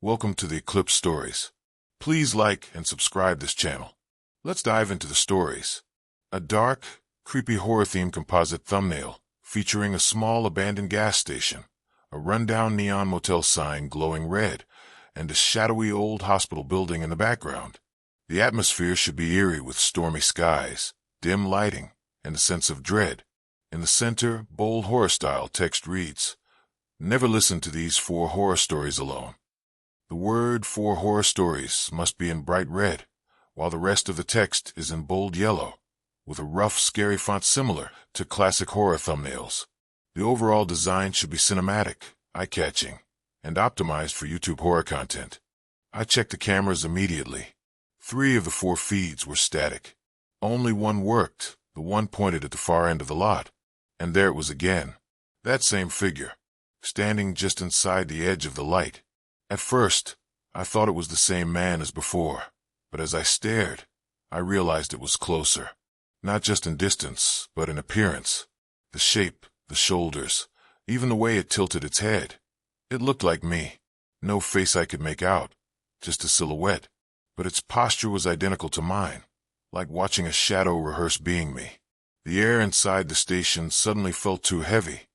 Welcome to the Eclipse Stories. Please like and subscribe this channel. Let's dive into the stories. A dark, creepy horror-themed composite thumbnail featuring a small abandoned gas station, a rundown neon motel sign glowing red, and a shadowy old hospital building in the background. The atmosphere should be eerie with stormy skies, dim lighting, and a sense of dread. In the center, bold horror-style text reads, "Never listen to these 4 horror stories alone." The word 4 horror stories must be in bright red, while the rest of the text is in bold yellow, with a rough, scary font similar to classic horror thumbnails. The overall design should be cinematic, eye-catching, and optimized for YouTube horror content. I checked the cameras immediately. 3 of the 4 feeds were static. Only one worked, the one pointed at the far end of the lot. And there it was again, that same figure, standing just inside the edge of the light. At first, I thought it was the same man as before, but as I stared, I realized it was closer. Not just in distance, but in appearance. The shape, the shoulders, even the way it tilted its head. It looked like me. No face I could make out, just a silhouette. But its posture was identical to mine, like watching a shadow rehearse being me. The air inside the station suddenly felt too heavy,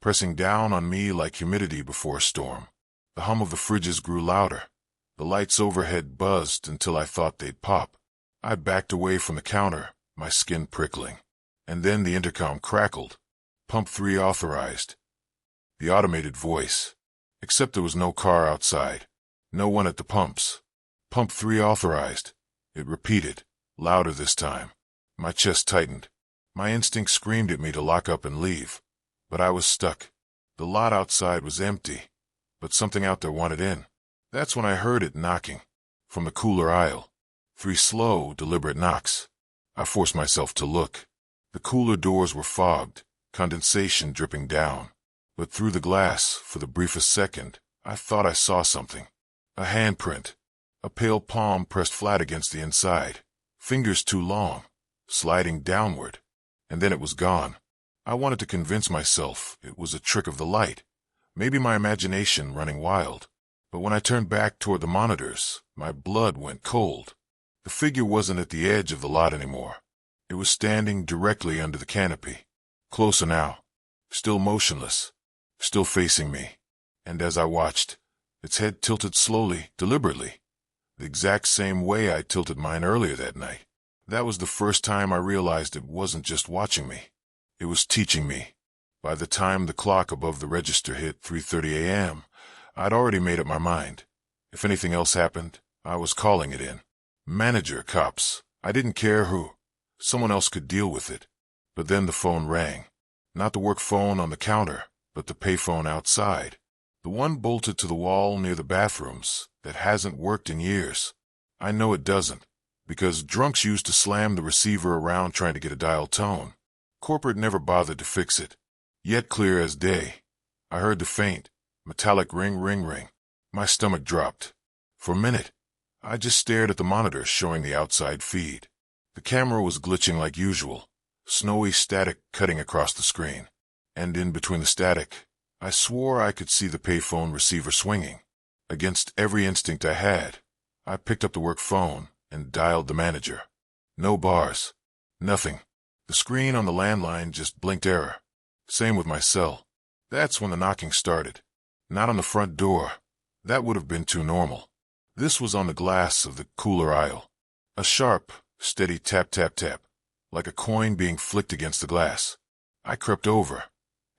pressing down on me like humidity before a storm. The hum of the fridges grew louder. The lights overhead buzzed until I thought they'd pop. I backed away from the counter, my skin prickling. And then the intercom crackled. "Pump 3 authorized." The automated voice. Except there was no car outside. No one at the pumps. "Pump 3 authorized." It repeated, louder this time. My chest tightened. My instinct screamed at me to lock up and leave. But I was stuck. The lot outside was empty, but something out there wanted in. That's when I heard it knocking. From the cooler aisle. 3 slow, deliberate knocks. I forced myself to look. The cooler doors were fogged, condensation dripping down. But through the glass, for the briefest second, I thought I saw something. A handprint. A pale palm pressed flat against the inside. Fingers too long, sliding downward. And then it was gone. I wanted to convince myself it was a trick of the light. Maybe my imagination running wild. But when I turned back toward the monitors, my blood went cold. The figure wasn't at the edge of the lot anymore. It was standing directly under the canopy. Closer now. Still motionless. Still facing me. And as I watched, its head tilted slowly, deliberately. The exact same way I tilted mine earlier that night. That was the first time I realized it wasn't just watching me. It was teaching me. By the time the clock above the register hit 3:30 a.m., I'd already made up my mind. If anything else happened, I was calling it in. Manager, cops, I didn't care who. Someone else could deal with it. But then the phone rang. Not the work phone on the counter, but the payphone outside. The one bolted to the wall near the bathrooms that hasn't worked in years. I know it doesn't, because drunks used to slam the receiver around trying to get a dial tone. Corporate never bothered to fix it. Yet clear as day, I heard the faint, metallic ring, ring, ring. My stomach dropped. For a minute, I just stared at the monitor showing the outside feed. The camera was glitching like usual, snowy static cutting across the screen. And in between the static, I swore I could see the payphone receiver swinging. Against every instinct I had, I picked up the work phone and dialed the manager. No bars. Nothing. The screen on the landline just blinked error. Same with my cell. That's when the knocking started. Not on the front door. That would have been too normal. This was on the glass of the cooler aisle. A sharp, steady tap, tap, tap, like a coin being flicked against the glass. I crept over,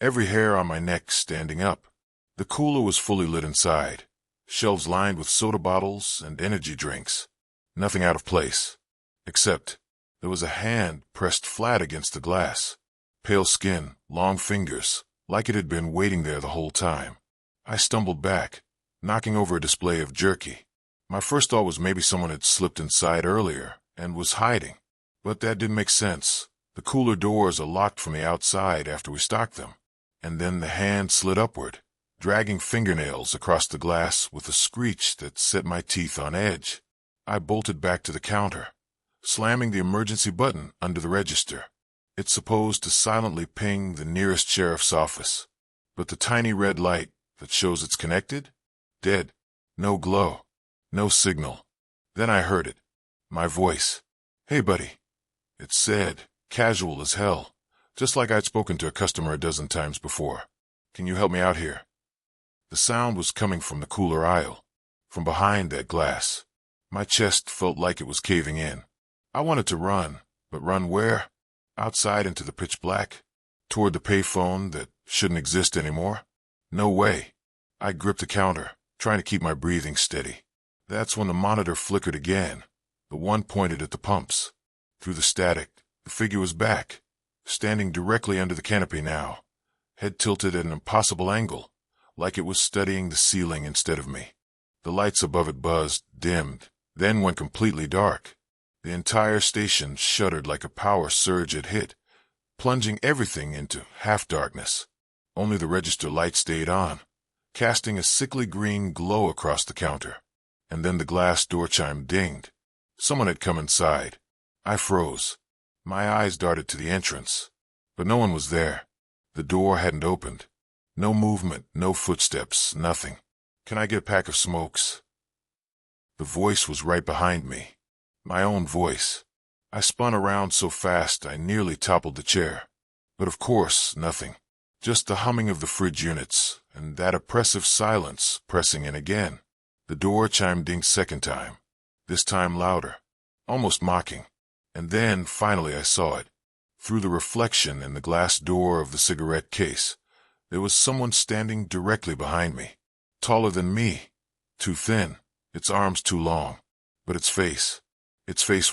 every hair on my neck standing up. The cooler was fully lit inside, shelves lined with soda bottles and energy drinks. Nothing out of place. Except there was a hand pressed flat against the glass. Pale skin, long fingers, like it had been waiting there the whole time. I stumbled back, knocking over a display of jerky. My first thought was maybe someone had slipped inside earlier and was hiding. But that didn't make sense. The cooler doors are locked from the outside after we stocked them. And then the hand slid upward, dragging fingernails across the glass with a screech that set my teeth on edge. I bolted back to the counter, slamming the emergency button under the register. It's supposed to silently ping the nearest sheriff's office. But the tiny red light that shows it's connected? Dead. No glow. No signal. Then I heard it. My voice. "Hey, buddy." It said, casual as hell, just like I'd spoken to a customer a dozen times before. "Can you help me out here?" The sound was coming from the cooler aisle, from behind that glass. My chest felt like it was caving in. I wanted to run, but run where? Outside into the pitch black? Toward the payphone that shouldn't exist anymore? No way. I gripped the counter, trying to keep my breathing steady. That's when the monitor flickered again, the one pointed at the pumps. Through the static, the figure was back, standing directly under the canopy now, head tilted at an impossible angle, like it was studying the ceiling instead of me. The lights above it buzzed, dimmed, then went completely dark. The entire station shuddered like a power surge had hit, plunging everything into half-darkness. Only the register light stayed on, casting a sickly green glow across the counter. And then the glass door chime dinged. Someone had come inside. I froze. My eyes darted to the entrance, but no one was there. The door hadn't opened. No movement, no footsteps, nothing. "Can I get a pack of smokes?" The voice was right behind me. My own voice. I spun around so fast I nearly toppled the chair. But of course, nothing. Just the humming of the fridge units, and that oppressive silence pressing in again. The door chimed dinged second time, this time louder, almost mocking. And then, finally, I saw it. Through the reflection in the glass door of the cigarette case, there was someone standing directly behind me. Taller than me, too thin, its arms too long. But its face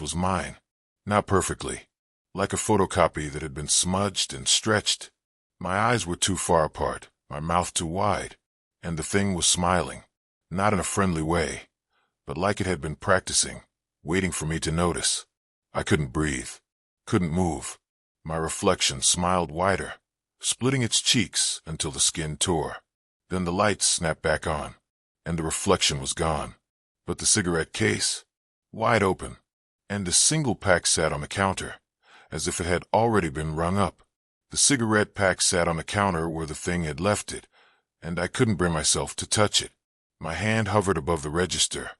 was mine. Not perfectly, like a photocopy that had been smudged and stretched. My eyes were too far apart, my mouth too wide, and the thing was smiling, not in a friendly way, but like it had been practicing, waiting for me to notice. I couldn't breathe, couldn't move. My reflection smiled wider, splitting its cheeks until the skin tore. Then the lights snapped back on, and the reflection was gone. But the cigarette case, wide open, and a single pack sat on the counter, as if it had already been rung up. The cigarette pack sat on the counter where the thing had left it, and I couldn't bring myself to touch it. My hand hovered above the register,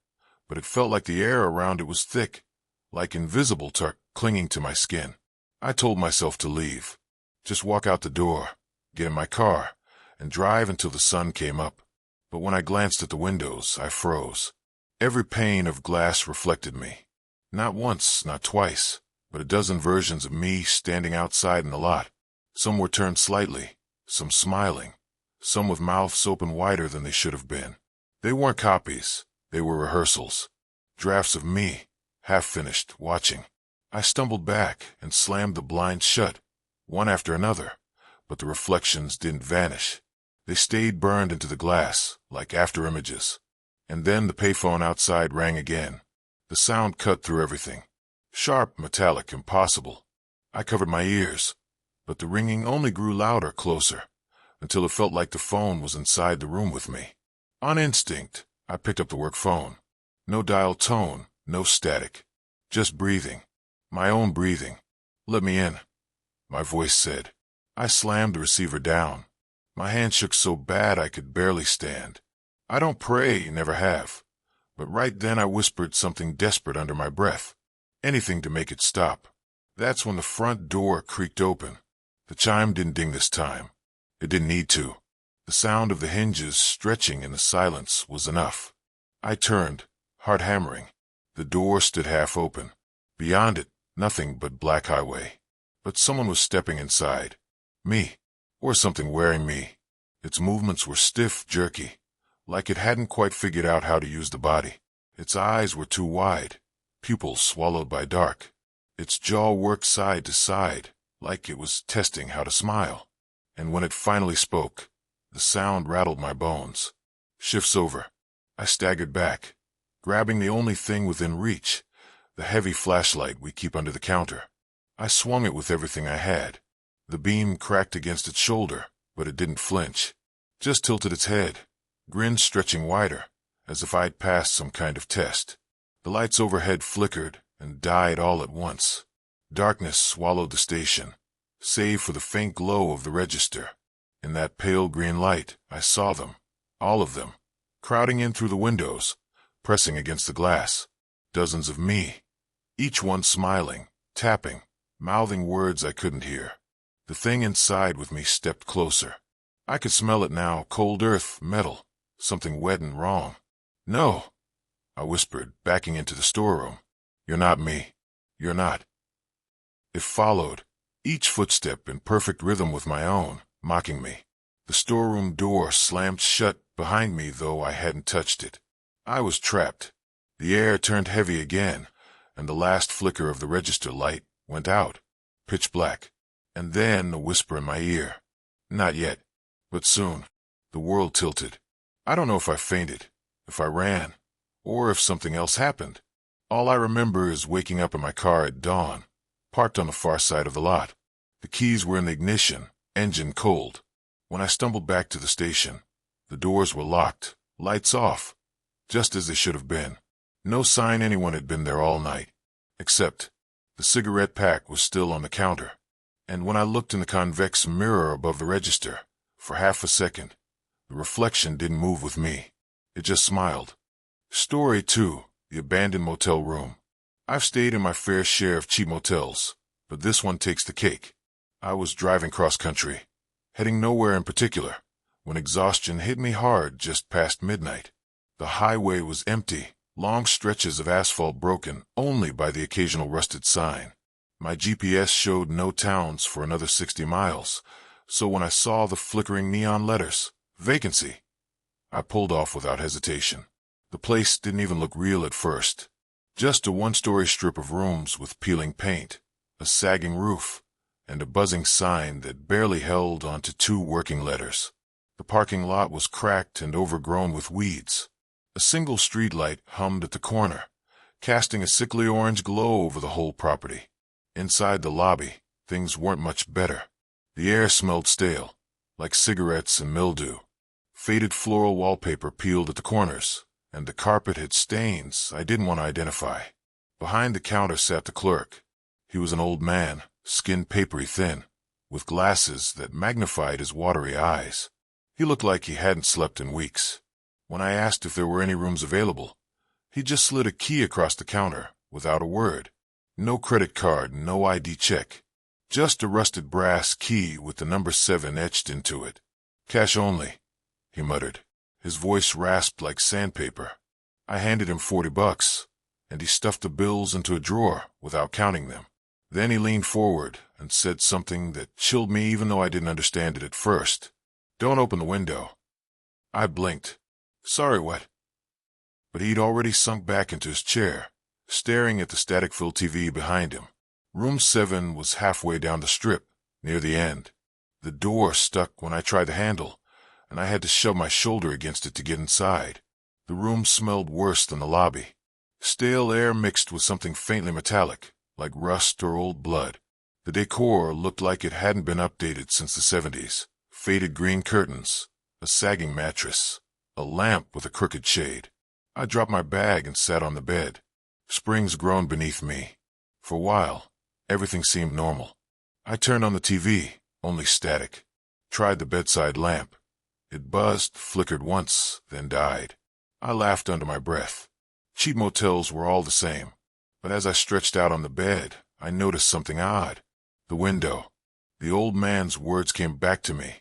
but it felt like the air around it was thick, like invisible tarp clinging to my skin. I told myself to leave, just walk out the door, get in my car, and drive until the sun came up. But when I glanced at the windows, I froze. Every pane of glass reflected me. Not once, not twice, but a dozen versions of me standing outside in the lot. Some were turned slightly, some smiling, some with mouths open wider than they should have been. They weren't copies, they were rehearsals. Drafts of me, half-finished, watching. I stumbled back and slammed the blinds shut, one after another, but the reflections didn't vanish. They stayed burned into the glass, like after-images. And then the payphone outside rang again. The sound cut through everything. Sharp, metallic, impossible. I covered my ears, but the ringing only grew louder, closer, until it felt like the phone was inside the room with me. On instinct, I picked up the work phone. No dial tone, no static. Just breathing. My own breathing. "Let me in," my voice said. I slammed the receiver down. My hand shook so bad I could barely stand. I don't pray, never have. But right then I whispered something desperate under my breath. Anything to make it stop. That's when the front door creaked open. The chime didn't ding this time. It didn't need to. The sound of the hinges stretching in the silence was enough. I turned, heart hammering. The door stood half open. Beyond it, nothing but black highway. But someone was stepping inside. Me. Or something wearing me. Its movements were stiff, jerky, like it hadn't quite figured out how to use the body. Its eyes were too wide, pupils swallowed by dark. Its jaw worked side to side, like it was testing how to smile. And when it finally spoke, the sound rattled my bones. "Shift's over." I staggered back, grabbing the only thing within reach, the heavy flashlight we keep under the counter. I swung it with everything I had. The beam cracked against its shoulder, but it didn't flinch. Just tilted its head, grin stretching wider, as if I'd passed some kind of test. The lights overhead flickered and died all at once. Darkness swallowed the station, save for the faint glow of the register. In that pale green light, I saw them, all of them, crowding in through the windows, pressing against the glass. Dozens of me, each one smiling, tapping, mouthing words I couldn't hear. The thing inside with me stepped closer. I could smell it now, cold earth, metal, something wet and wrong. "No," I whispered, backing into the storeroom. "You're not me. You're not." It followed, each footstep in perfect rhythm with my own, mocking me. The storeroom door slammed shut behind me, though I hadn't touched it. I was trapped. The air turned heavy again, and the last flicker of the register light went out. Pitch black. And then a whisper in my ear. "Not yet, but soon." The world tilted. I don't know if I fainted, if I ran, or if something else happened. All I remember is waking up in my car at dawn, parked on the far side of the lot. The keys were in the ignition, engine cold. When I stumbled back to the station, the doors were locked, lights off, just as they should have been. No sign anyone had been there all night, except the cigarette pack was still on the counter. And when I looked in the convex mirror above the register, for half a second, the reflection didn't move with me. It just smiled. Story 2, the abandoned motel room. I've stayed in my fair share of cheap motels, but this one takes the cake. I was driving cross-country, heading nowhere in particular, when exhaustion hit me hard just past midnight. The highway was empty, long stretches of asphalt broken only by the occasional rusted sign. My GPS showed no towns for another 60 miles, so when I saw the flickering neon letters, vacancy, I pulled off without hesitation. The place didn't even look real at first. Just a one-story strip of rooms with peeling paint, a sagging roof, and a buzzing sign that barely held onto 2 working letters. The parking lot was cracked and overgrown with weeds. A single streetlight hummed at the corner, casting a sickly orange glow over the whole property. Inside the lobby, things weren't much better. The air smelled stale, like cigarettes and mildew. Faded floral wallpaper peeled at the corners, and the carpet had stains I didn't want to identify. Behind the counter sat the clerk. He was an old man, skin papery thin, with glasses that magnified his watery eyes. He looked like he hadn't slept in weeks. When I asked if there were any rooms available, he just slid a key across the counter without a word. No credit card, no ID check. Just a rusted brass key with the number 7 etched into it. "Cash only," he muttered. His voice rasped like sandpaper. I handed him $40, and he stuffed the bills into a drawer without counting them. Then he leaned forward and said something that chilled me even though I didn't understand it at first. "Don't open the window." I blinked. "Sorry, what?" But he'd already sunk back into his chair, staring at the static-filled TV behind him. Room 7 was halfway down the strip, near the end. The door stuck when I tried the handle, and I had to shove my shoulder against it to get inside. The room smelled worse than the lobby. Stale air mixed with something faintly metallic, like rust or old blood. The decor looked like it hadn't been updated since the 70s. Faded green curtains, a sagging mattress, a lamp with a crooked shade. I dropped my bag and sat on the bed. Springs groaned beneath me. For a while, everything seemed normal. I turned on the TV, only static. Tried the bedside lamp. It buzzed, flickered once, then died. I laughed under my breath. Cheap motels were all the same. But as I stretched out on the bed, I noticed something odd. The window. The old man's words came back to me.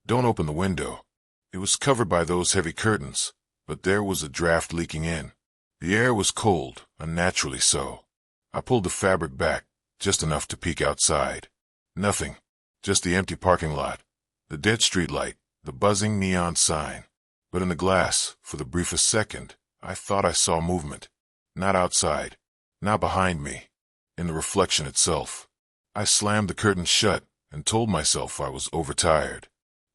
"Don't open the window." It was covered by those heavy curtains, but there was a draft leaking in. The air was cold, unnaturally so. I pulled the fabric back, just enough to peek outside. Nothing. Just the empty parking lot, the dead street light, the buzzing neon sign. But in the glass, for the briefest second, I thought I saw movement. Not outside. Not behind me. In the reflection itself. I slammed the curtain shut and told myself I was overtired.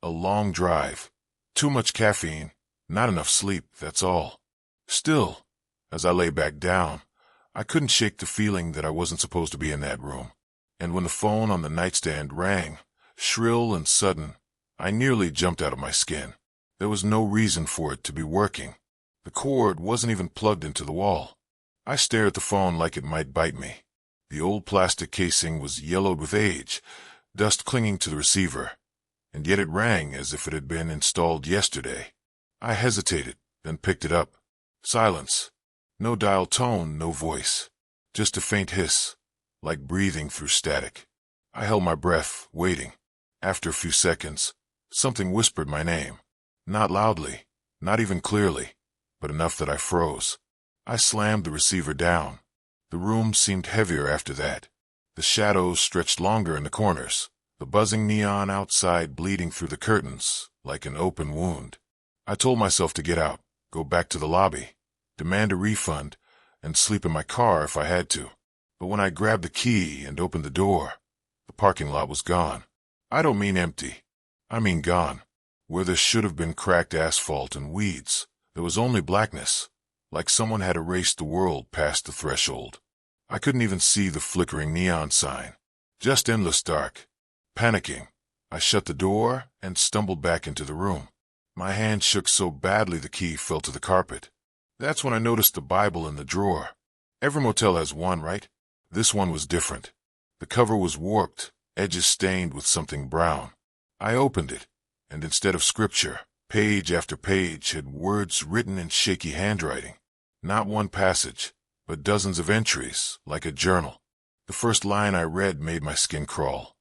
A long drive. Too much caffeine. Not enough sleep, that's all. Still, as I lay back down, I couldn't shake the feeling that I wasn't supposed to be in that room. And when the phone on the nightstand rang, shrill and sudden, I nearly jumped out of my skin. There was no reason for it to be working. The cord wasn't even plugged into the wall. I stared at the phone like it might bite me. The old plastic casing was yellowed with age, dust clinging to the receiver, and yet it rang as if it had been installed yesterday. I hesitated, then picked it up. Silence. No dial tone, no voice. Just a faint hiss, like breathing through static. I held my breath, waiting. After a few seconds, something whispered my name. Not loudly, not even clearly, but enough that I froze. I slammed the receiver down. The room seemed heavier after that. The shadows stretched longer in the corners, the buzzing neon outside bleeding through the curtains like an open wound. I told myself to get out, go back to the lobby, demand a refund, and sleep in my car if I had to. But when I grabbed the key and opened the door, the parking lot was gone. I don't mean empty. I mean gone. Where there should have been cracked asphalt and weeds, there was only blackness, like someone had erased the world past the threshold. I couldn't even see the flickering neon sign. Just endless dark. Panicking, I shut the door and stumbled back into the room. My hand shook so badly the key fell to the carpet. That's when I noticed the Bible in the drawer. Every motel has one, right? This one was different. The cover was warped, edges stained with something brown. I opened it, and instead of scripture, page after page had words written in shaky handwriting. Not one passage, but dozens of entries, like a journal. The first line I read made my skin crawl.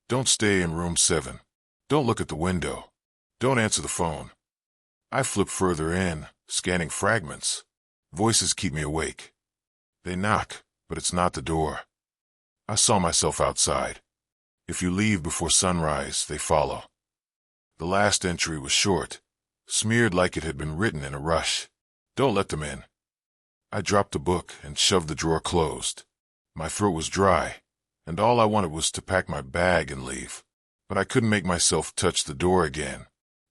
Don't stay in room 7. Don't look at the window. Don't answer the phone. I flip further in, scanning fragments. Voices keep me awake. They knock, but it's not the door. I saw myself outside. If you leave before sunrise, they follow. The last entry was short, smeared like it had been written in a rush. Don't let them in. I dropped the book and shoved the drawer closed. My throat was dry, and all I wanted was to pack my bag and leave. But I couldn't make myself touch the door again.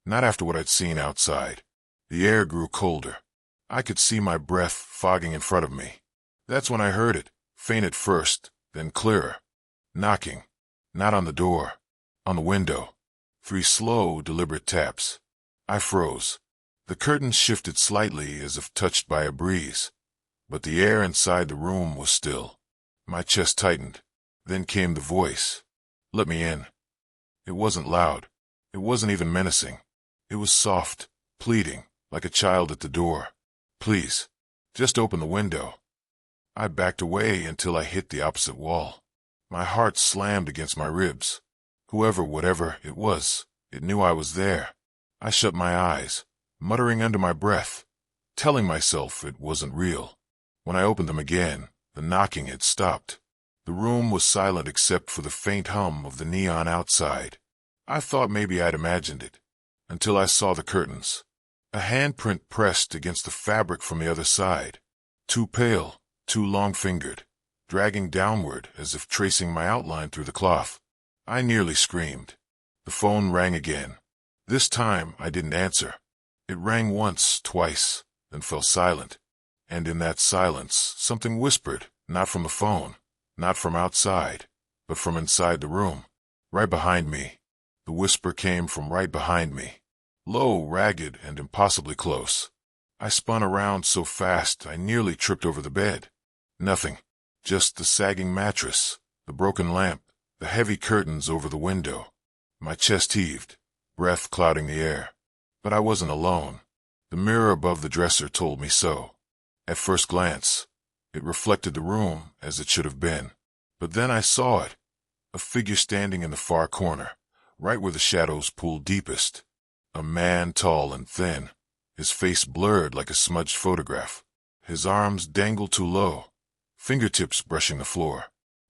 Not after what I'd seen outside. The air grew colder. I could see my breath fogging in front of me. That's when I heard it, faint at first, then clearer. Knocking. Not on the door. On the window. 3 slow, deliberate taps. I froze. The curtains shifted slightly as if touched by a breeze, but the air inside the room was still. My chest tightened. Then came the voice. Let me in. It wasn't loud. It wasn't even menacing. It was soft, pleading, like a child at the door. Please, just open the window. I backed away until I hit the opposite wall. My heart slammed against my ribs. Whoever, whatever it was, it knew I was there. I shut my eyes, muttering under my breath, telling myself it wasn't real. When I opened them again, the knocking had stopped. The room was silent except for the faint hum of the neon outside. I thought maybe I'd imagined it, until I saw the curtains. A handprint pressed against the fabric from the other side. Too pale, too long-fingered, dragging downward as if tracing my outline through the cloth. I nearly screamed. The phone rang again. This time I didn't answer. It rang once, twice, then fell silent. And in that silence, something whispered, not from the phone, not from outside, but from inside the room, right behind me. The whisper came from right behind me, low, ragged, and impossibly close. I spun around so fast I nearly tripped over the bed. Nothing, just the sagging mattress, the broken lamp, the heavy curtains over the window. My chest heaved, breath clouding the air. But I wasn't alone. The mirror above the dresser told me so. At first glance, it reflected the room as it should have been. But then I saw it, a figure standing in the far corner, right where the shadows pooled deepest. A man tall and thin, his face blurred like a smudged photograph. His arms dangled too low, fingertips brushing the floor.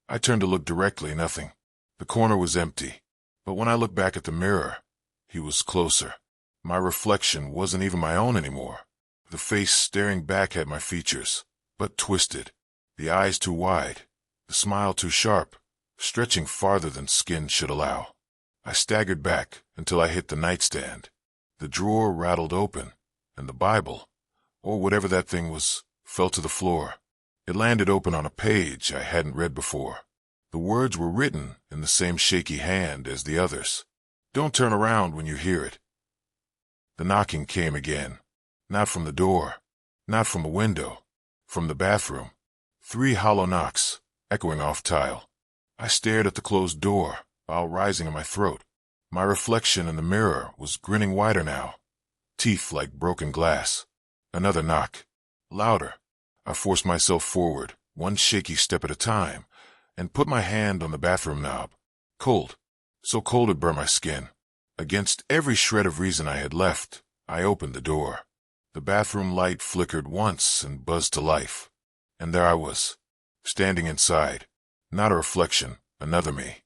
I turned to look directly, nothing. The corner was empty. But when I looked back at the mirror, he was closer. My reflection wasn't even my own anymore. The face staring back at my features, but twisted. The eyes too wide, the smile too sharp, stretching farther than skin should allow. I staggered back until I hit the nightstand. The drawer rattled open, and the Bible, or whatever that thing was, fell to the floor. It landed open on a page I hadn't read before. The words were written in the same shaky hand as the others. Don't turn around when you hear it. The knocking came again. Not from the door, not from a window, from the bathroom. 3 hollow knocks, echoing off tile. I stared at the closed door, bile rising in my throat. My reflection in the mirror was grinning wider now, teeth like broken glass. Another knock. Louder. I forced myself forward, one shaky step at a time, and put my hand on the bathroom knob. Cold. So cold it burned my skin. Against every shred of reason I had left, I opened the door. The bathroom light flickered once and buzzed to life. And there I was, standing inside. Not a reflection, another me.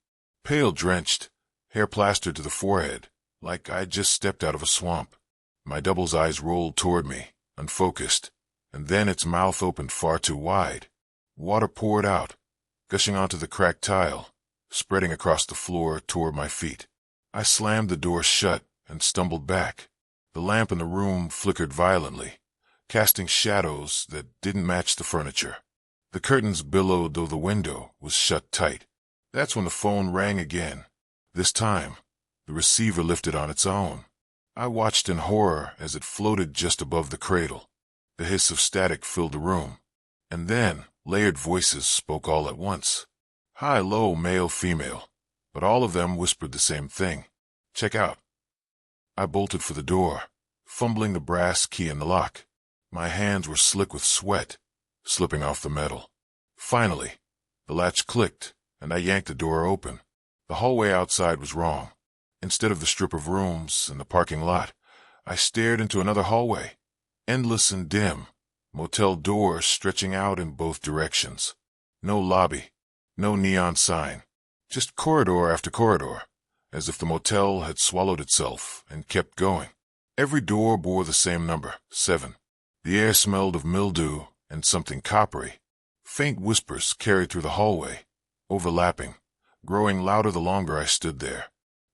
Pale, drenched, hair plastered to the forehead, like I'd just stepped out of a swamp. My double's eyes rolled toward me, unfocused, and then its mouth opened far too wide. Water poured out, gushing onto the cracked tile, spreading across the floor toward my feet. I slammed the door shut and stumbled back. The lamp in the room flickered violently, casting shadows that didn't match the furniture. The curtains billowed though the window was shut tight. That's when the phone rang again. This time, the receiver lifted on its own. I watched in horror as it floated just above the cradle. The hiss of static filled the room. And then, layered voices spoke all at once. High, low, male, female. But all of them whispered the same thing. Check out. I bolted for the door, fumbling the brass key in the lock. My hands were slick with sweat, slipping off the metal. Finally, the latch clicked, and I yanked the door open. The hallway outside was wrong. Instead of the strip of rooms and the parking lot, I stared into another hallway, endless and dim, motel doors stretching out in both directions. No lobby, no neon sign, just corridor after corridor, as if the motel had swallowed itself and kept going. Every door bore the same number, 7. The air smelled of mildew and something coppery. Faint whispers carried through the hallway, overlapping, growing louder the longer I stood there.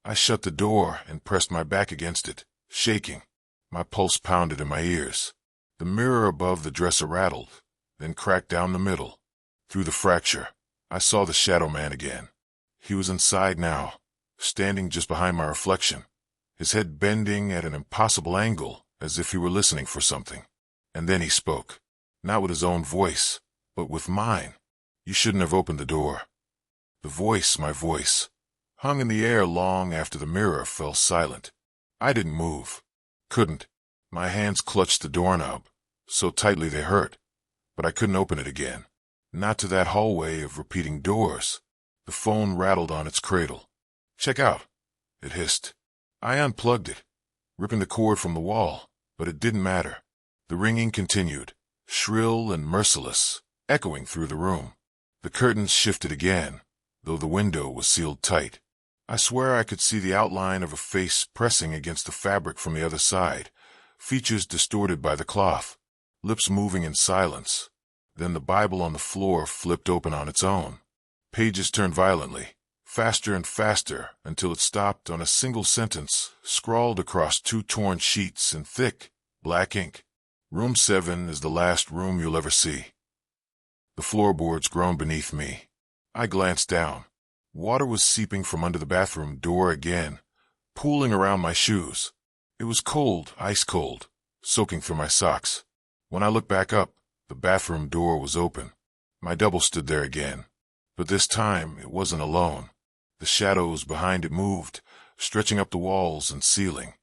I shut the door and pressed my back against it, shaking. My pulse pounded in my ears. The mirror above the dresser rattled, then cracked down the middle. Through the fracture, I saw the shadow man again. He was inside now, standing just behind my reflection, his head bending at an impossible angle as if he were listening for something. And then he spoke, not with his own voice, but with mine. You shouldn't have opened the door. The voice, my voice, hung in the air long after the mirror fell silent. I didn't move. Couldn't. My hands clutched the doorknob, so tightly they hurt, but I couldn't open it again. Not to that hallway of repeating doors. The phone rattled on its cradle. Check out, it hissed. I unplugged it, ripping the cord from the wall, but it didn't matter. The ringing continued, shrill and merciless, echoing through the room. The curtains shifted again, though the window was sealed tight. I swear I could see the outline of a face pressing against the fabric from the other side, features distorted by the cloth, lips moving in silence. Then the Bible on the floor flipped open on its own. Pages turned violently, faster and faster, until it stopped on a single sentence, scrawled across 2 torn sheets in thick, black ink. Room 7 is the last room you'll ever see. The floorboards groaned beneath me. I glanced down. Water was seeping from under the bathroom door again, pooling around my shoes. It was cold, ice cold, soaking through my socks. When I looked back up, the bathroom door was open. My double stood there again, but this time it wasn't alone. The shadows behind it moved, stretching up the walls and ceiling.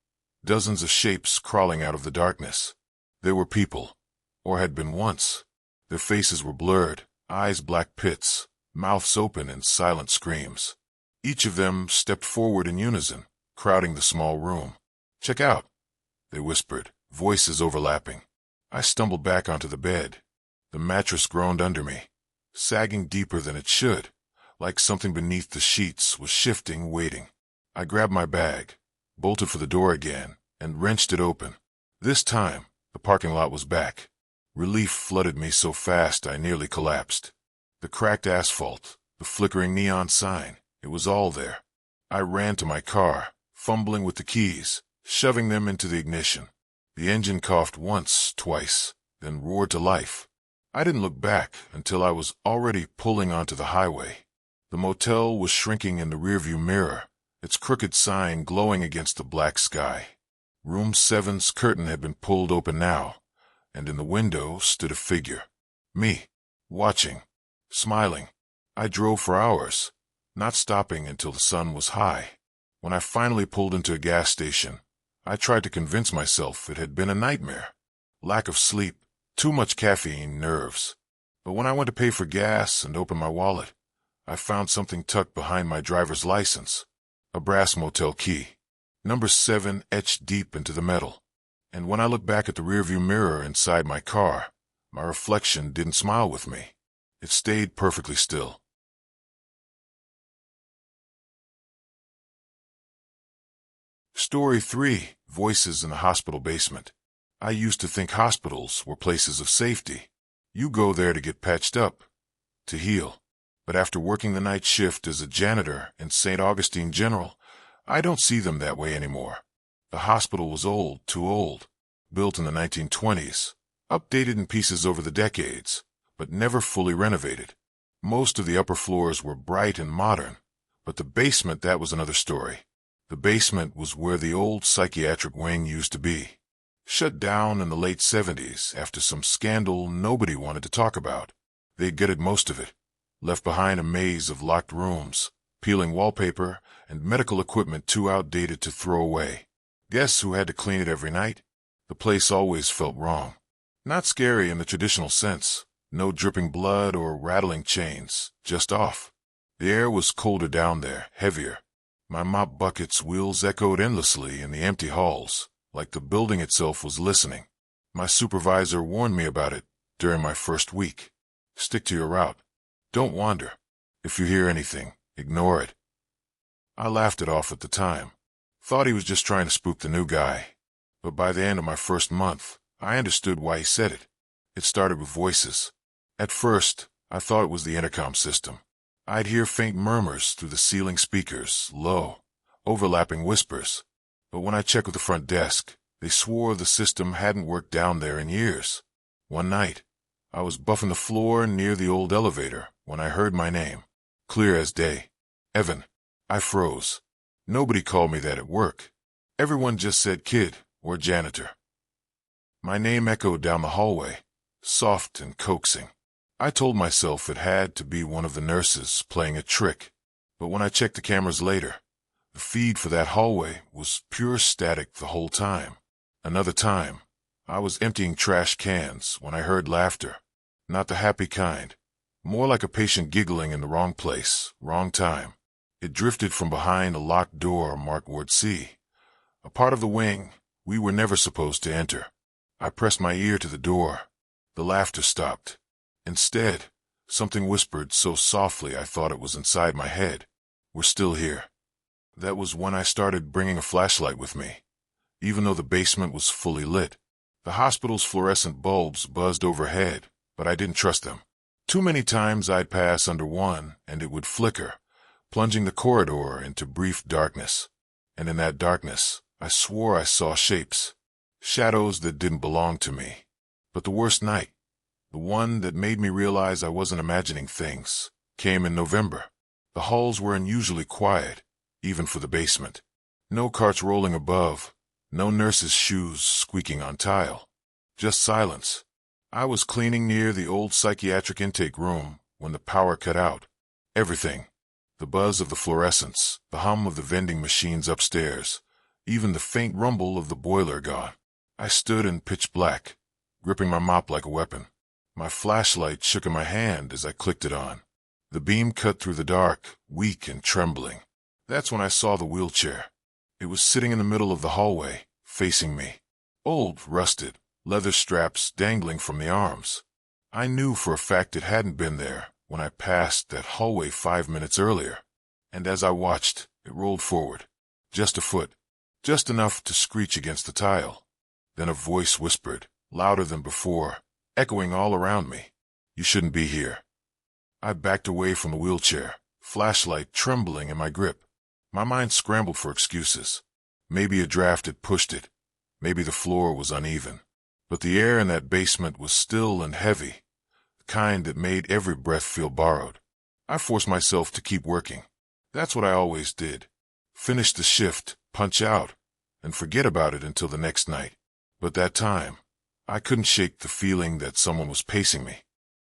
Dozens of shapes crawling out of the darkness. They were people, or had been once. Their faces were blurred, eyes black pits, mouths open in silent screams. Each of them stepped forward in unison, crowding the small room. Check out, they whispered, voices overlapping. I stumbled back onto the bed. The mattress groaned under me, sagging deeper than it should, like something beneath the sheets was shifting, waiting. I grabbed my bag, bolted for the door again, and wrenched it open. This time, the parking lot was back. Relief flooded me so fast I nearly collapsed. The cracked asphalt, the flickering neon sign, it was all there. I ran to my car, fumbling with the keys, shoving them into the ignition. The engine coughed once, twice, then roared to life. I didn't look back until I was already pulling onto the highway. The motel was shrinking in the rearview mirror, its crooked sign glowing against the black sky. Room 7's curtain had been pulled open now, and in the window stood a figure. Me, watching, smiling. I drove for hours, not stopping until the sun was high. When I finally pulled into a gas station, I tried to convince myself it had been a nightmare. Lack of sleep, too much caffeine, nerves. But when I went to pay for gas and open my wallet, I found something tucked behind my driver's license. A brass motel key. Number 7 etched deep into the metal. And when I looked back at the rearview mirror inside my car, my reflection didn't smile with me. It stayed perfectly still. Story 3. Voices in the hospital basement. I used to think hospitals were places of safety. You go there to get patched up, to heal. But after working the night shift as a janitor in St. Augustine General, I don't see them that way anymore. The hospital was old, too old. Built in the 1920s, updated in pieces over the decades, but never fully renovated. Most of the upper floors were bright and modern, but the basement, that was another story. The basement was where the old psychiatric wing used to be. Shut down in the late 70s after some scandal nobody wanted to talk about. They'd gutted most of it, left behind a maze of locked rooms, peeling wallpaper, and medical equipment too outdated to throw away. Guess who had to clean it every night? The place always felt wrong. Not scary in the traditional sense. No dripping blood or rattling chains, just off. The air was colder down there, heavier. My mop bucket's wheels echoed endlessly in the empty halls, like the building itself was listening. My supervisor warned me about it during my first week. Stick to your route. Don't wander. If you hear anything, ignore it. I laughed it off at the time. Thought he was just trying to spook the new guy. But by the end of my first month, I understood why he said it. It started with voices. At first, I thought it was the intercom system. I'd hear faint murmurs through the ceiling speakers, low, overlapping whispers. But when I checked with the front desk, they swore the system hadn't worked down there in years. One night, I was buffing the floor near the old elevator when I heard my name, clear as day. Evan. I froze. Nobody called me that at work. Everyone just said kid or janitor. My name echoed down the hallway, soft and coaxing. I told myself it had to be one of the nurses playing a trick, but when I checked the cameras later, the feed for that hallway was pure static the whole time. Another time, I was emptying trash cans when I heard laughter. Not the happy kind, more like a patient giggling in the wrong place, wrong time. It drifted from behind a locked door marked Ward C, a part of the wing we were never supposed to enter. I pressed my ear to the door. The laughter stopped. Instead, something whispered so softly I thought it was inside my head. We're still here. That was when I started bringing a flashlight with me. Even though the basement was fully lit, the hospital's fluorescent bulbs buzzed overhead, but I didn't trust them. Too many times I'd pass under one and it would flicker, plunging the corridor into brief darkness. And in that darkness, I swore I saw shapes, shadows that didn't belong to me. But the worst night, the one that made me realize I wasn't imagining things, came in November. The halls were unusually quiet, even for the basement. No carts rolling above, no nurses' shoes squeaking on tile. Just silence. I was cleaning near the old psychiatric intake room when the power cut out. Everything. The buzz of the fluorescents, the hum of the vending machines upstairs, even the faint rumble of the boiler gone. I stood in pitch black, gripping my mop like a weapon. My flashlight shook in my hand as I clicked it on. The beam cut through the dark, weak and trembling. That's when I saw the wheelchair. It was sitting in the middle of the hallway, facing me. Old, rusted, leather straps dangling from the arms. I knew for a fact it hadn't been there when I passed that hallway 5 minutes earlier. And as I watched, it rolled forward. Just a foot. Just enough to screech against the tile. Then a voice whispered, louder than before, echoing all around me. You shouldn't be here. I backed away from the wheelchair, flashlight trembling in my grip. My mind scrambled for excuses. Maybe a draft had pushed it. Maybe the floor was uneven. But the air in that basement was still and heavy, the kind that made every breath feel borrowed. I forced myself to keep working. That's what I always did. Finish the shift, punch out, and forget about it until the next night. But that time, I couldn't shake the feeling that someone was pacing me.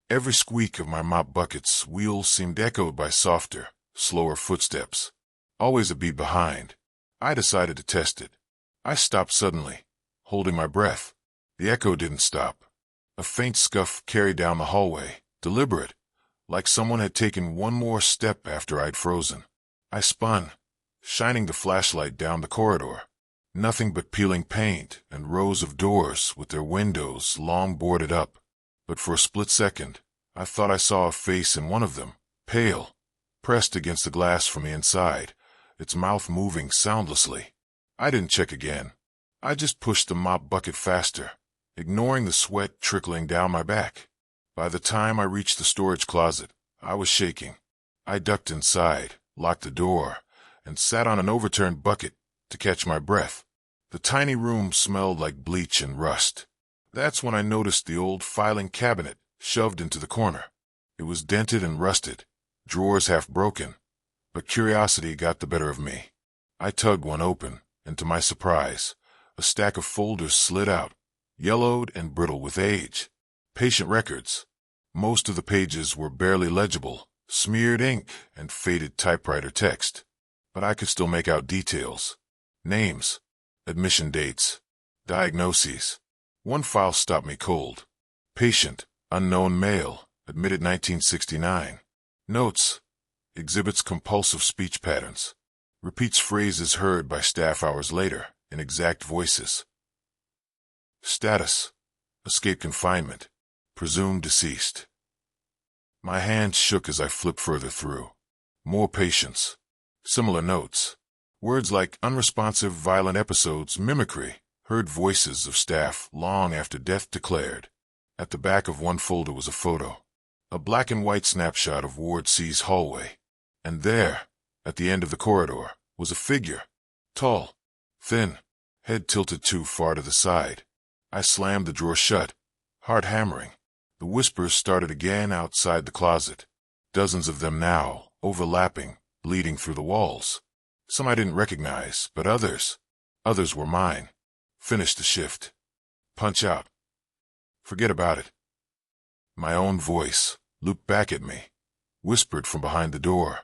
Every squeak of my mop bucket's wheels seemed echoed by softer, slower footsteps. Always a beat behind. I decided to test it. I stopped suddenly, holding my breath. The echo didn't stop. A faint scuff carried down the hallway, deliberate, like someone had taken one more step after I'd frozen. I spun, shining the flashlight down the corridor. Nothing but peeling paint and rows of doors with their windows long boarded up. But for a split second, I thought I saw a face in one of them, pale, pressed against the glass from the inside, its mouth moving soundlessly. I didn't check again. I just pushed the mop bucket faster, ignoring the sweat trickling down my back. By the time I reached the storage closet, I was shaking. I ducked inside, locked the door, and sat on an overturned bucket to catch my breath. The tiny room smelled like bleach and rust. That's when I noticed the old filing cabinet shoved into the corner. It was dented and rusted, drawers half broken, but curiosity got the better of me. I tugged one open, and to my surprise, a stack of folders slid out, yellowed and brittle with age. Patient records. Most of the pages were barely legible, smeared ink and faded typewriter text, but I could still make out details. Names, admission dates, diagnoses. One file stopped me cold. Patient, unknown male, admitted 1969. Notes, exhibits compulsive speech patterns. Repeats phrases heard by staff hours later in exact voices. Status, escape confinement, presumed deceased. My hands shook as I flipped further through. More patients. Similar notes. Words like unresponsive violent episodes, mimicry, heard voices of staff long after death declared. At the back of one folder was a photo. A black and white snapshot of Ward C's hallway. And there, at the end of the corridor, was a figure. Tall, thin, head tilted too far to the side. I slammed the drawer shut, heart hammering. The whispers started again outside the closet. Dozens of them now, overlapping, bleeding through the walls. Some I didn't recognize, but others were mine. Finish the shift. Punch out. Forget about it. My own voice, looped back at me, whispered from behind the door.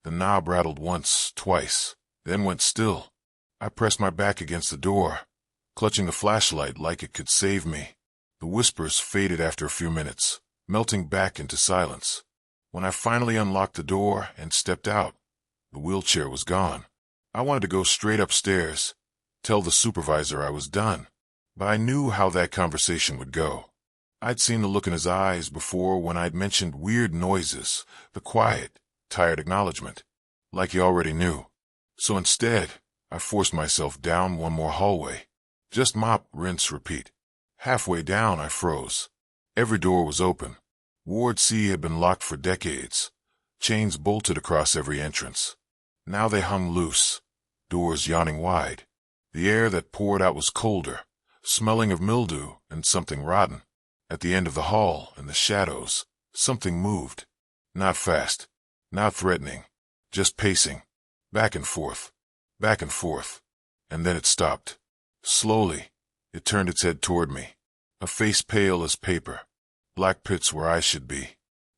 The knob rattled once, twice, then went still. I pressed my back against the door, clutching the flashlight like it could save me. The whispers faded after a few minutes, melting back into silence. When I finally unlocked the door and stepped out, the wheelchair was gone. I wanted to go straight upstairs, tell the supervisor I was done, but I knew how that conversation would go. I'd seen the look in his eyes before when I'd mentioned weird noises, the quiet, tired acknowledgement, like he already knew. So instead, I forced myself down one more hallway. Just mop, rinse, repeat. Halfway down, I froze. Every door was open. Ward C had been locked for decades, chains bolted across every entrance. Now they hung loose, doors yawning wide. The air that poured out was colder, smelling of mildew and something rotten. At the end of the hall, in the shadows, something moved. Not fast, not threatening, just pacing. Back and forth, and then it stopped. Slowly, it turned its head toward me, a face pale as paper, black pits where I should be.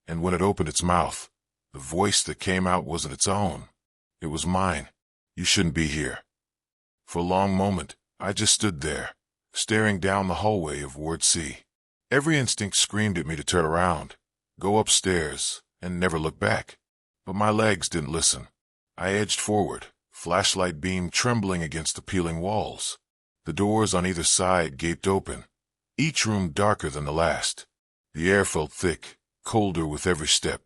And when it opened its mouth, the voice that came out wasn't its own. It was mine. You shouldn't be here. For a long moment, I just stood there, staring down the hallway of Ward C. Every instinct screamed at me to turn around, go upstairs, and never look back. But my legs didn't listen. I edged forward, flashlight beam trembling against the peeling walls. The doors on either side gaped open, each room darker than the last. The air felt thick, colder with every step,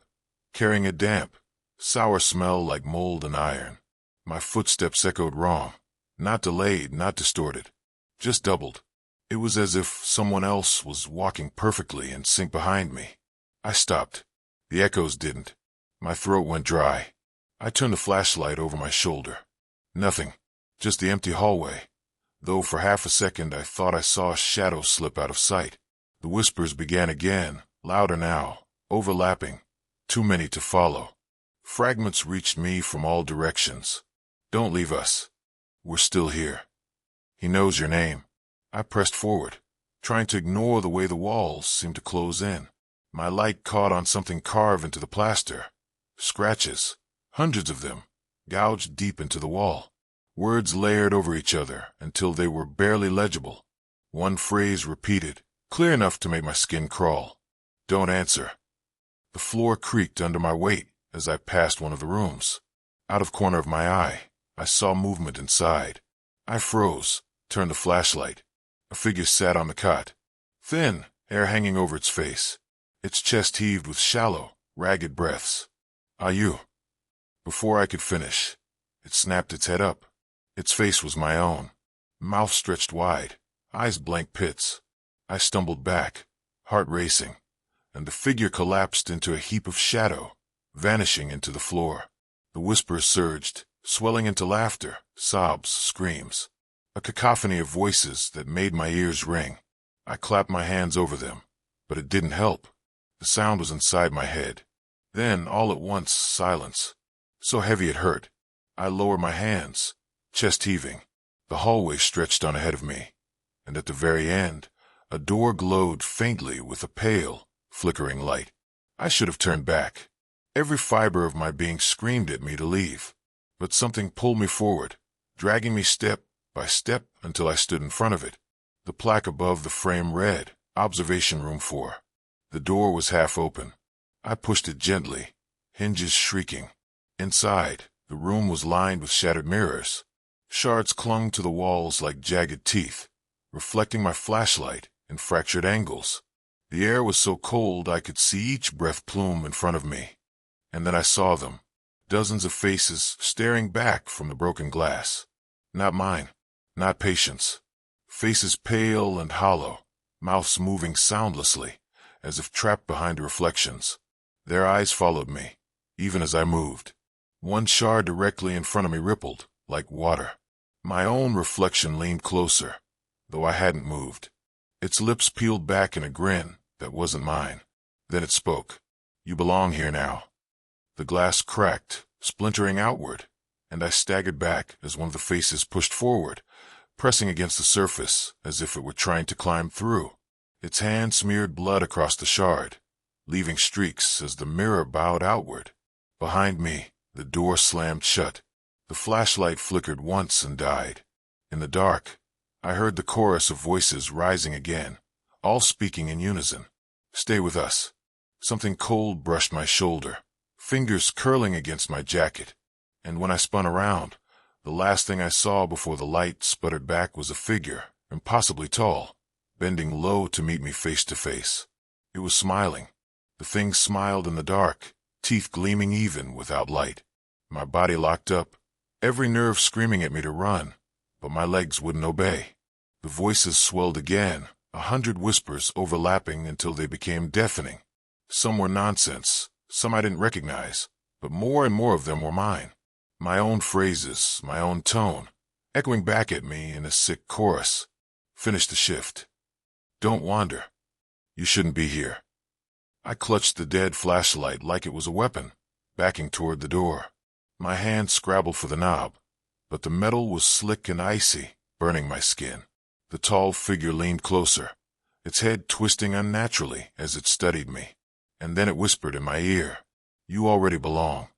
carrying a damp, sour smell like mold and iron. My footsteps echoed wrong, not delayed, not distorted, just doubled. It was as if someone else was walking perfectly in sync behind me. I stopped. The echoes didn't. My throat went dry. I turned the flashlight over my shoulder. Nothing, just the empty hallway, though for half a second I thought I saw a shadow slip out of sight. The whispers began again, louder now, overlapping, too many to follow. Fragments reached me from all directions. Don't leave us. We're still here. He knows your name. I pressed forward, trying to ignore the way the walls seemed to close in. My light caught on something carved into the plaster. Scratches, hundreds of them, gouged deep into the wall. Words layered over each other until they were barely legible. One phrase repeated, clear enough to make my skin crawl. Don't answer. The floor creaked under my weight as I passed one of the rooms. Out of corner of my eye, I saw movement inside. I froze, turned the flashlight. A figure sat on the cot. Thin, hair hanging over its face. Its chest heaved with shallow, ragged breaths. "Are you?" Before I could finish, it snapped its head up. Its face was my own. Mouth stretched wide, eyes blank pits. I stumbled back, heart racing, and the figure collapsed into a heap of shadow, vanishing into the floor. The whispers surged, swelling into laughter, sobs, screams. A cacophony of voices that made my ears ring. I clapped my hands over them, but it didn't help. The sound was inside my head. Then, all at once, silence. So heavy it hurt. I lowered my hands, chest heaving. The hallway stretched on ahead of me, and at the very end, a door glowed faintly with a pale, flickering light. I should have turned back. Every fiber of my being screamed at me to leave, but something pulled me forward, dragging me step by step until I stood in front of it. The plaque above the frame read, Observation Room 4. The door was half open. I pushed it gently, hinges shrieking. Inside, the room was lined with shattered mirrors. Shards clung to the walls like jagged teeth, reflecting my flashlight in fractured angles. The air was so cold I could see each breath plume in front of me. And then I saw them, dozens of faces staring back from the broken glass. Not mine, not patients. Faces pale and hollow, mouths moving soundlessly, as if trapped behind the reflections. Their eyes followed me, even as I moved. One shard directly in front of me rippled, like water. My own reflection leaned closer, though I hadn't moved. Its lips peeled back in a grin that wasn't mine. Then it spoke. "You belong here now." The glass cracked, splintering outward, and I staggered back as one of the faces pushed forward, pressing against the surface as if it were trying to climb through. Its hand smeared blood across the shard, leaving streaks as the mirror bowed outward. Behind me, the door slammed shut. The flashlight flickered once and died. In the dark, I heard the chorus of voices rising again, all speaking in unison. "Stay with us." Something cold brushed my shoulder, fingers curling against my jacket, and when I spun around, the last thing I saw before the light sputtered back was a figure, impossibly tall, bending low to meet me face to face. It was smiling. The thing smiled in the dark, teeth gleaming even without light. My body locked up, every nerve screaming at me to run, but my legs wouldn't obey. The voices swelled again, 100 whispers overlapping until they became deafening. Some were nonsense, some I didn't recognize, but more and more of them were mine. My own phrases, my own tone, echoing back at me in a sick chorus. "Finish the shift. Don't wander. You shouldn't be here." I clutched the dead flashlight like it was a weapon, backing toward the door. My hand scrabbled for the knob, but the metal was slick and icy, burning my skin. The tall figure leaned closer, its head twisting unnaturally as it studied me. And then it whispered in my ear, "You already belong."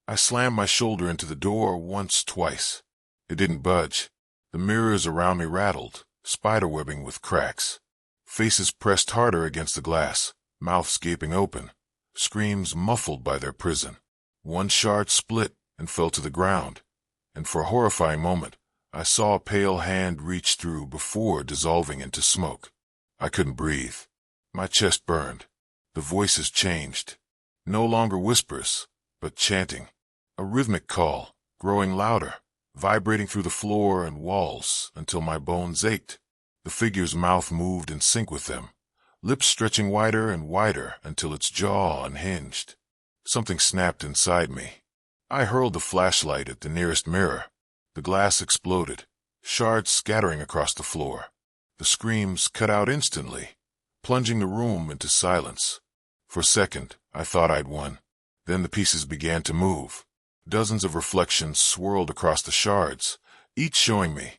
I slammed my shoulder into the door once, twice. It didn't budge. The mirrors around me rattled, spiderwebbing with cracks. Faces pressed harder against the glass, mouths gaping open, screams muffled by their prison. One shard split and fell to the ground, and for a horrifying moment, I saw a pale hand reach through before dissolving into smoke. I couldn't breathe. My chest burned. The voices changed. No longer whispers, but chanting. A rhythmic call, growing louder, vibrating through the floor and walls until my bones ached. The figure's mouth moved in sync with them, lips stretching wider and wider until its jaw unhinged. Something snapped inside me. I hurled the flashlight at the nearest mirror. The glass exploded, shards scattering across the floor. The screams cut out instantly, plunging the room into silence. For a second, I thought I'd won. Then the pieces began to move. Dozens of reflections swirled across the shards, each showing me,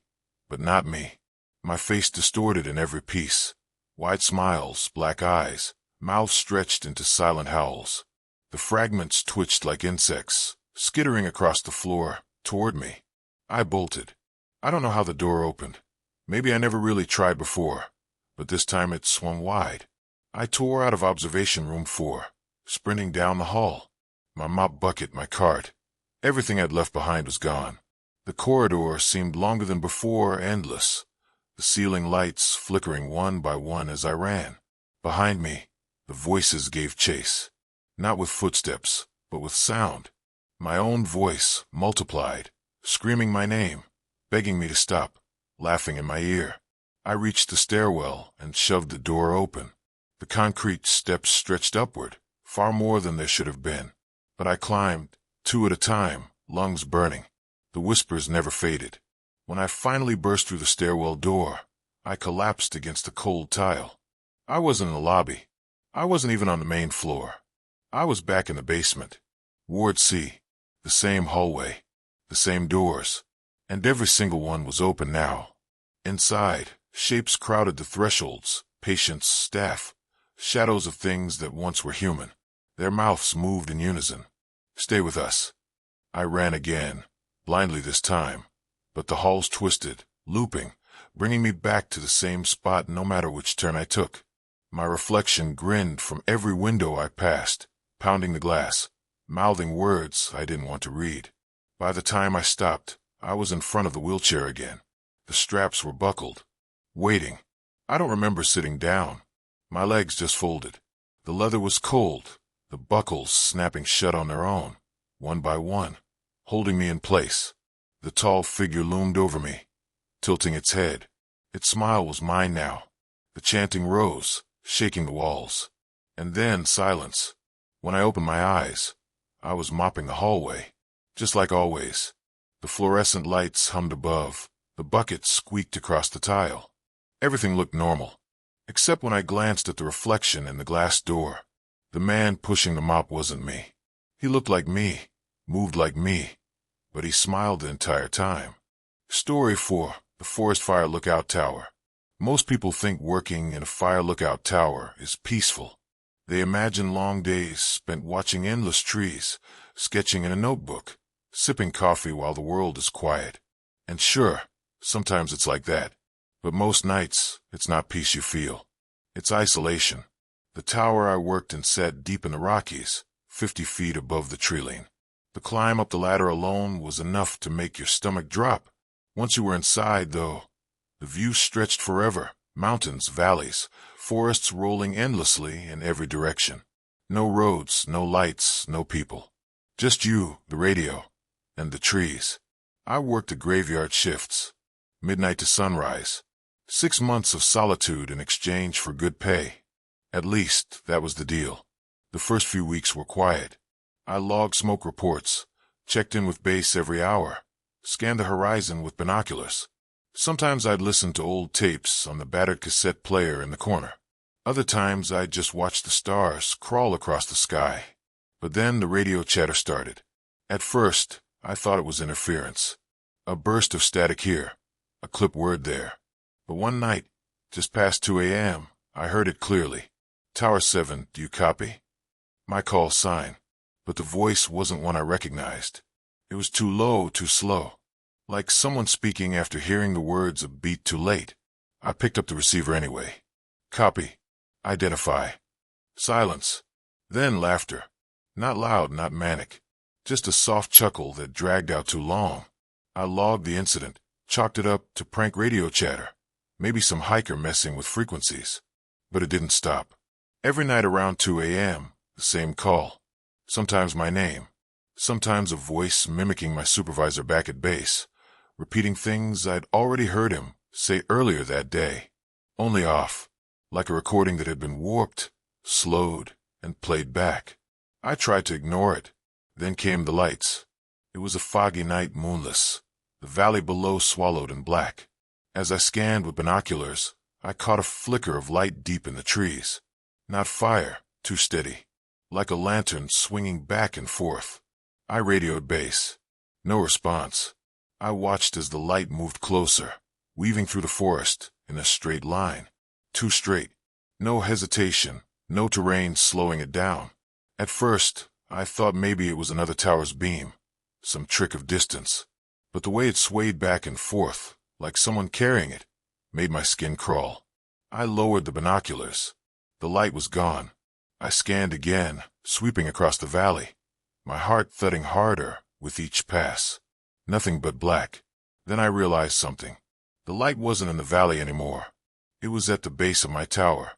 but not me. My face distorted in every piece. Wide smiles, black eyes, mouths stretched into silent howls. The fragments twitched like insects, skittering across the floor, toward me. I bolted. I don't know how the door opened. Maybe I never really tried before, but this time it swung wide. I tore out of observation room 4, sprinting down the hall. My mop bucket, my cart, everything I'd left behind was gone. The corridor seemed longer than before, endless, the ceiling lights flickering one by one as I ran. Behind me, the voices gave chase, not with footsteps, but with sound. My own voice multiplied, screaming my name, begging me to stop, laughing in my ear. I reached the stairwell and shoved the door open. The concrete steps stretched upward, far more than there should have been. But I climbed, 2 at a time, lungs burning. The whispers never faded. When I finally burst through the stairwell door, I collapsed against the cold tile. I wasn't in the lobby. I wasn't even on the main floor. I was back in the basement. Ward C. The same hallway, the same doors, and every single one was open now. Inside, shapes crowded the thresholds, patients, staff, shadows of things that once were human. Their mouths moved in unison. Stay with us. I ran again, blindly this time, but the halls twisted, looping, bringing me back to the same spot no matter which turn I took. My reflection grinned from every window I passed, pounding the glass, mouthing words I didn't want to read. By the time I stopped, I was in front of the wheelchair again. The straps were buckled. Waiting. I don't remember sitting down. My legs just folded. The leather was cold, the buckles snapping shut on their own, one by one, holding me in place. The tall figure loomed over me, tilting its head. Its smile was mine now. The chanting rose, shaking the walls. And then silence. When I opened my eyes, I was mopping the hallway, just like always. The fluorescent lights hummed above. The bucket squeaked across the tile. Everything looked normal, except when I glanced at the reflection in the glass door. The man pushing the mop wasn't me. He looked like me, moved like me, but he smiled the entire time. Story 4, the Forest Fire Lookout Tower. Most people think working in a fire lookout tower is peaceful. They imagine long days spent watching endless trees, sketching in a notebook, sipping coffee while the world is quiet. And sure, sometimes it's like that. But most nights, it's not peace you feel. It's isolation. The tower I worked in sat deep in the Rockies, 50 feet above the treeline. The climb up the ladder alone was enough to make your stomach drop. Once you were inside, though, the view stretched forever. Mountains, valleys, forests rolling endlessly in every direction. No roads, no lights, no people. Just you, the radio, and the trees. I worked the graveyard shifts, midnight to sunrise. 6 months of solitude in exchange for good pay. At least, that was the deal. The first few weeks were quiet. I logged smoke reports, checked in with base every hour, scanned the horizon with binoculars. Sometimes I'd listen to old tapes on the battered cassette player in the corner. Other times I'd just watch the stars crawl across the sky. But then the radio chatter started. At first, I thought it was interference. A burst of static here, a clip word there. But one night, just past 2 a.m., I heard it clearly. Tower 7, do you copy? My call sign. But the voice wasn't one I recognized. It was too low, too slow. Like someone speaking after hearing the words a beat too late. I picked up the receiver anyway. Copy. Identify. Silence. Then laughter. Not loud, not manic. Just a soft chuckle that dragged out too long. I logged the incident, chalked it up to prank radio chatter. Maybe some hiker messing with frequencies. But it didn't stop. Every night around 2 a.m., the same call. Sometimes my name. Sometimes a voice mimicking my supervisor back at base, repeating things I'd already heard him say earlier that day. Only off, like a recording that had been warped, slowed, and played back. I tried to ignore it. Then came the lights. It was a foggy night, moonless. The valley below swallowed in black. As I scanned with binoculars, I caught a flicker of light deep in the trees. Not fire, too steady. Like a lantern swinging back and forth. I radioed base. No response. I watched as the light moved closer, weaving through the forest in a straight line. Too straight. No hesitation, no terrain slowing it down. At first, I thought maybe it was another tower's beam, some trick of distance. But the way it swayed back and forth, like someone carrying it, made my skin crawl. I lowered the binoculars. The light was gone. I scanned again, sweeping across the valley, my heart thudding harder with each pass. Nothing but black. Then I realized something. The light wasn't in the valley anymore. It was at the base of my tower.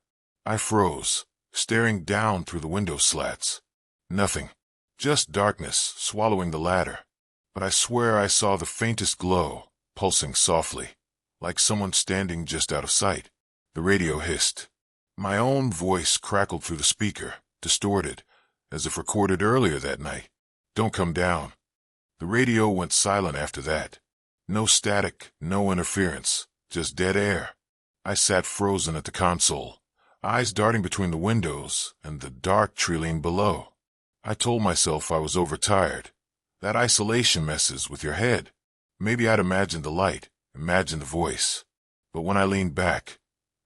I froze, staring down through the window slats. Nothing. Just darkness swallowing the ladder. But I swear I saw the faintest glow, pulsing softly, like someone standing just out of sight. The radio hissed. My own voice crackled through the speaker, distorted, as if recorded earlier that night. "Don't come down." The radio went silent after that. No static, no interference, just dead air. I sat frozen at the console, eyes darting between the windows and the dark tree below. I told myself I was overtired. That isolation messes with your head. Maybe I'd imagined the light, imagined the voice. But when I leaned back,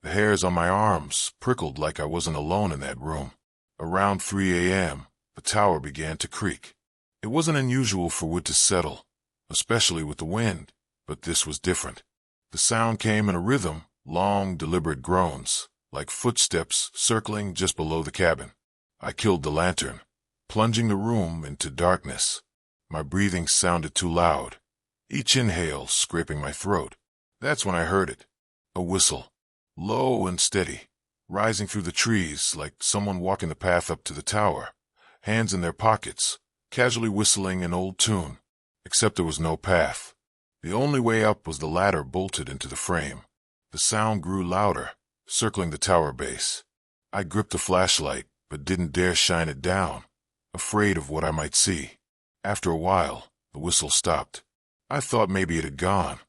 the hairs on my arms prickled like I wasn't alone in that room. Around 3 a.m., the tower began to creak. It wasn't unusual for wood to settle, especially with the wind, but this was different. The sound came in a rhythm, long, deliberate groans, like footsteps circling just below the cabin. I killed the lantern, plunging the room into darkness. My breathing sounded too loud, each inhale scraping my throat. That's when I heard it. A whistle, low and steady, rising through the trees like someone walking the path up to the tower, hands in their pockets, casually whistling an old tune. Except there was no path. The only way up was the ladder bolted into the frame. The sound grew louder, circling the tower base. I gripped a flashlight, but didn't dare shine it down, afraid of what I might see. After a while, the whistle stopped. I thought maybe it had gone,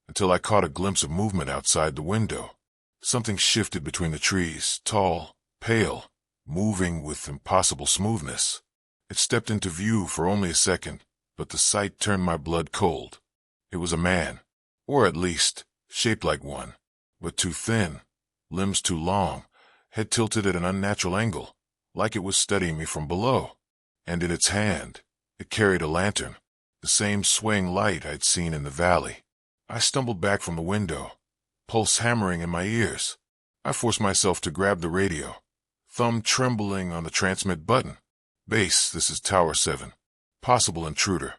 until I caught a glimpse of movement outside the window. Something shifted between the trees, tall, pale, moving with impossible smoothness. It stepped into view for only a second, but the sight turned my blood cold. It was a man, or at least, shaped like one, but too thin, limbs too long, head tilted at an unnatural angle, like it was studying me from below. And in its hand, it carried a lantern, the same swaying light I'd seen in the valley. I stumbled back from the window, pulse hammering in my ears. I forced myself to grab the radio, thumb trembling on the transmit button. "Base, this is Tower 7. Possible intruder.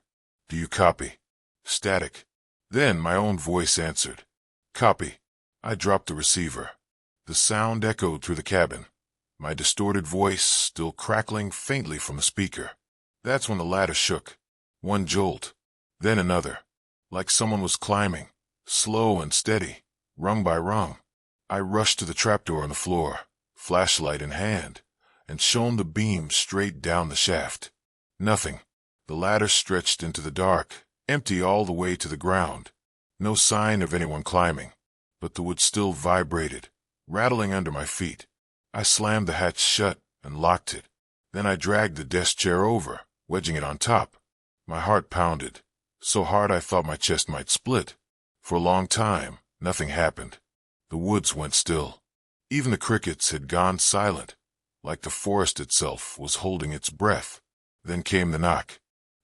Do you copy?" Static. Then my own voice answered. "Copy." I dropped the receiver. The sound echoed through the cabin, my distorted voice still crackling faintly from the speaker. That's when the ladder shook. One jolt, then another, like someone was climbing, slow and steady, rung by rung. I rushed to the trapdoor on the floor, flashlight in hand, and shone the beam straight down the shaft. Nothing. The ladder stretched into the dark, empty all the way to the ground. No sign of anyone climbing, but the wood still vibrated, rattling under my feet. I slammed the hatch shut and locked it. Then I dragged the desk chair over, wedging it on top. My heart pounded, so hard I thought my chest might split. For a long time, nothing happened. The woods went still. Even the crickets had gone silent, like the forest itself was holding its breath. Then came the knock.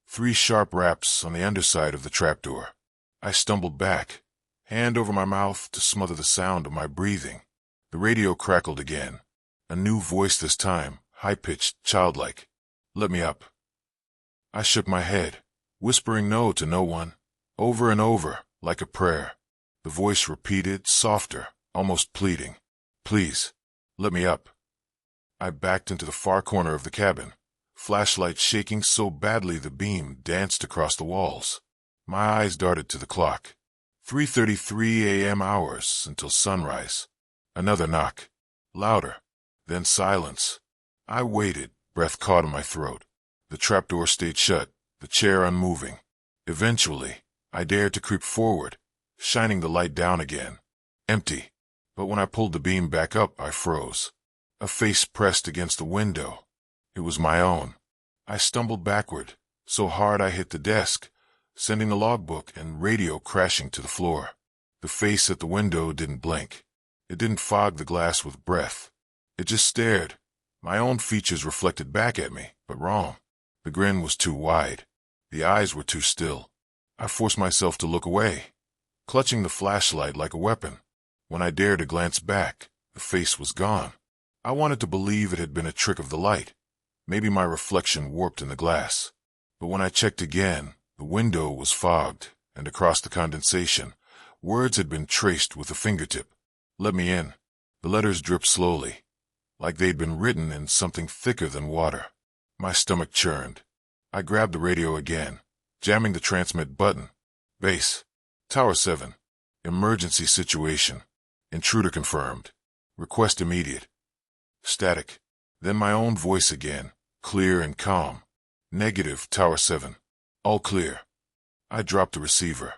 3 sharp raps on the underside of the trapdoor. I stumbled back, hand over my mouth to smother the sound of my breathing. The radio crackled again. A new voice this time, high-pitched, childlike. "Let me up." I shook my head, whispering no to no one, over and over, like a prayer. The voice repeated, softer, almost pleading. "Please, let me up." I backed into the far corner of the cabin, flashlight shaking so badly the beam danced across the walls. My eyes darted to the clock. 3:33 a.m. hours until sunrise. Another knock. Louder. Then silence. I waited, breath caught in my throat. The trapdoor stayed shut, the chair unmoving. Eventually, I dared to creep forward, shining the light down again. Empty. But when I pulled the beam back up, I froze. A face pressed against the window. It was my own. I stumbled backward, so hard I hit the desk, sending the logbook and radio crashing to the floor. The face at the window didn't blink. It didn't fog the glass with breath. It just stared, my own features reflected back at me, but wrong. The grin was too wide. The eyes were too still. I forced myself to look away, clutching the flashlight like a weapon. When I dared to glance back, the face was gone. I wanted to believe it had been a trick of the light, maybe my reflection warped in the glass. But when I checked again, the window was fogged, and across the condensation, words had been traced with a fingertip. "Let me in." The letters dripped slowly, like they'd been written in something thicker than water. My stomach churned. I grabbed the radio again, jamming the transmit button. "Base. Tower 7. Emergency situation. Intruder confirmed. Request immediate." Static. Then my own voice again, clear and calm. "Negative, Tower 7. All clear." I dropped the receiver.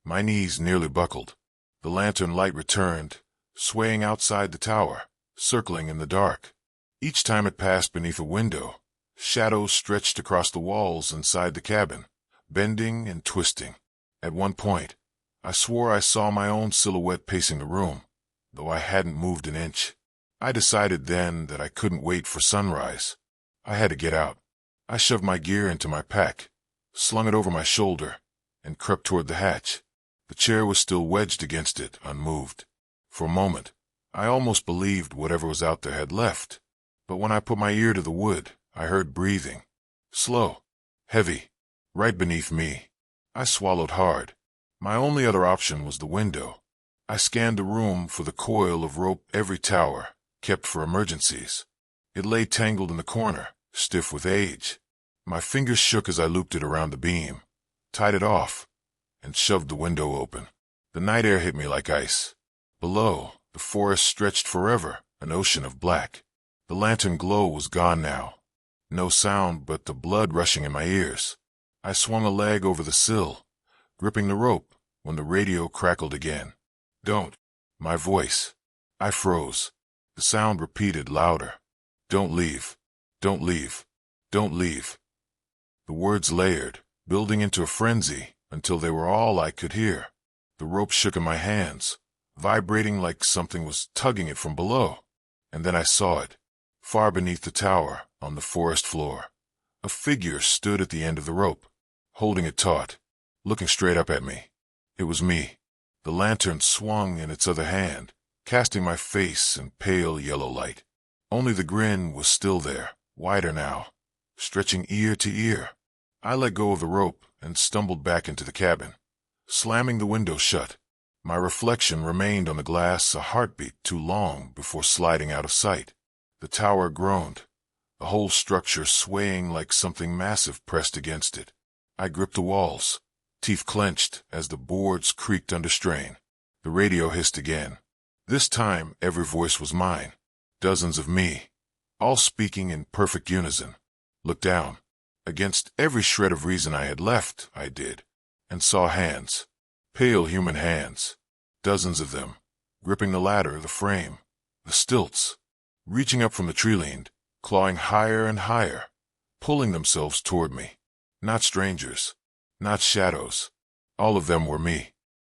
My knees nearly buckled. The lantern light returned, swaying outside the tower, circling in the dark. Each time it passed beneath a window, shadows stretched across the walls inside the cabin, bending and twisting. At one point, I swore I saw my own silhouette pacing the room, though I hadn't moved an inch. I decided then that I couldn't wait for sunrise. I had to get out. I shoved my gear into my pack, slung it over my shoulder, and crept toward the hatch. The chair was still wedged against it, unmoved. For a moment, I almost believed whatever was out there had left. But when I put my ear to the wood, I heard breathing. Slow, heavy, right beneath me. I swallowed hard. My only other option was the window. I scanned the room for the coil of rope every tower kept for emergencies. It lay tangled in the corner, stiff with age. My fingers shook as I looped it around the beam, tied it off, and shoved the window open. The night air hit me like ice. Below, the forest stretched forever, an ocean of black. The lantern glow was gone now. No sound but the blood rushing in my ears. I swung a leg over the sill, gripping the rope, when the radio crackled again. "Don't." My voice. I froze. The sound repeated louder. "Don't leave. Don't leave. Don't leave." The words layered, building into a frenzy, until they were all I could hear. The rope shook in my hands, vibrating like something was tugging it from below. And then I saw it. Far beneath the tower, on the forest floor, a figure stood at the end of the rope, holding it taut, looking straight up at me. It was me. The lantern swung in its other hand, casting my face in pale yellow light. Only the grin was still there, wider now, stretching ear to ear. I let go of the rope and stumbled back into the cabin, slamming the window shut. My reflection remained on the glass a heartbeat too long before sliding out of sight. The tower groaned, the whole structure swaying like something massive pressed against it. I gripped the walls, teeth clenched as the boards creaked under strain. The radio hissed again. This time every voice was mine, dozens of me, all speaking in perfect unison. Looked down. Against every shred of reason I had left, I did, and saw hands, pale human hands, dozens of them, gripping the ladder, the frame, the stilts, reaching up from the tree-leaned, clawing higher and higher, pulling themselves toward me. Not strangers, not shadows. All of them were me.